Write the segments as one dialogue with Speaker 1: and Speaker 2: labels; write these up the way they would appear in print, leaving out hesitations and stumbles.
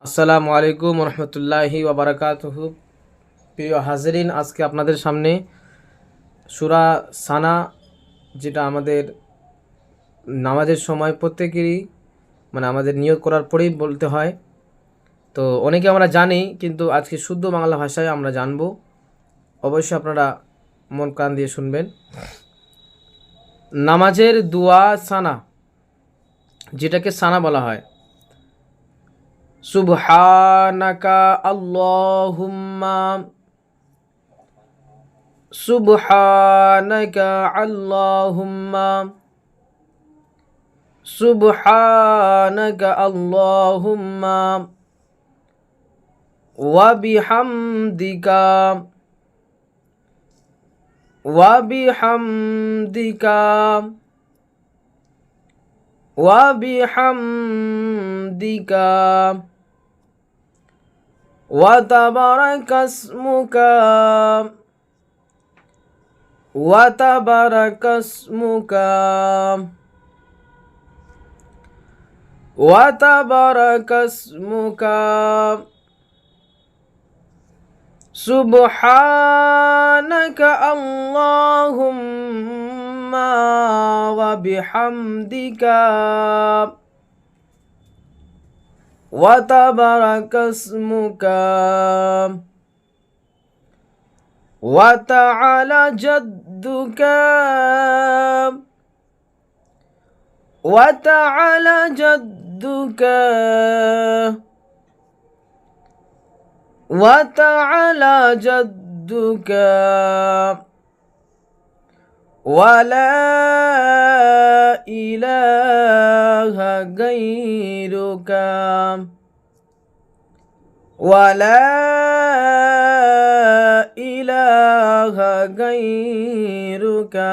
Speaker 1: আসসালামু আলাইকুম রহমতুল্লাহি ওবরাকাতুহু। প্রিয় হাজরিন, আজকে আপনাদের সামনে সূরা সানা, যেটা আমাদের নামাজের সময় প্রত্যেকেরই আমাদের নিয়ত করার পরেই বলতে হয়। তো অনেকে আমরা জানি, কিন্তু আজকে শুদ্ধ বাংলা ভাষায় আমরা জানব। অবশ্যই আপনারা মন কান দিয়ে শুনবেন। নামাজের দুয়া সানা, যেটাকে সানা বলা হয়। সুবহানাকা আল্লাহুম্মা, সুবহানাকা আল্লাহুম্মা, সুবহানাকা আল্লাহুম্মা ওয়া বিহামদিকা, ওয়া বিহামদিকা, ওয়া বিহামদিকা ওয়া তাবারাকাসমুকা, ওয়া তাবারাকাসমুকা, ওয়া তাবারাকাসমুকা, সুবহানাকা আল্লাহুম্মা ওয়া বিহামদিকা, ওয়া তাবারাকাসমুকা, ওয়া তাআলা জাদ্দুকা, ওয়া তাআলা জাদ্দুকা, ওয়া তাআলা জাদ্দুকা, ওয়া লা ইলাহা গায়রুকা, ওয়া লা ইলাহা গায়রুকা,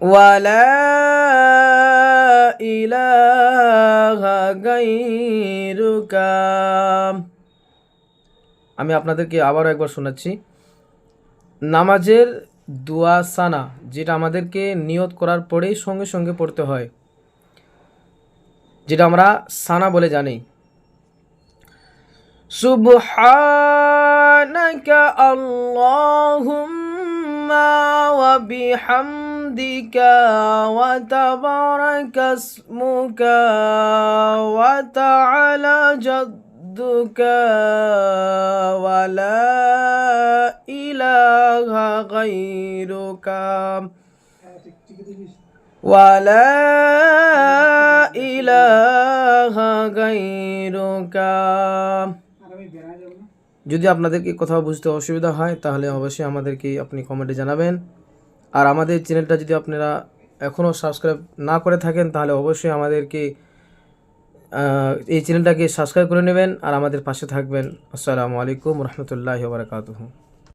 Speaker 1: ওয়া লা ইলাহা গায়রুকা। আমি আপনাদেরকে আবারও একবার শোনাচ্ছি। নামাজের দুয়া সানা, যেটা আমাদেরকে নিয়ত করার পরেই সঙ্গে সঙ্গে পড়তে হয়, যেটা আমরা সানা বলে জানি। সুবহানাকা আল্লাহুম্মা ওয়া বিহামদিকা, ওয়া তাবারাকাসমুকা, ওয়া তাআলা জাদ্দুকা, ওয়া লা ইলাহা গায়রুকা, ওয়া লা ইলাহা গায়রুকা। যদি আপনাদেরকে কোথাও বুঝতে অসুবিধা হয়, তাহলে অবশ্যই আমাদেরকে আপনি কমেন্টে জানাবেন। আর আমাদের চ্যানেলটা যদি আপনারা এখনও সাবস্ক্রাইব না করে থাকেন, তাহলে অবশ্যই আমাদেরকে এই চ্যানেলটাকে সাবস্ক্রাইব করে নেবেন আর আমাদের পাশে থাকবেন। আসসালামু আলাইকুম রহমতুল্লাহি ওয়া বারাকাতুহু।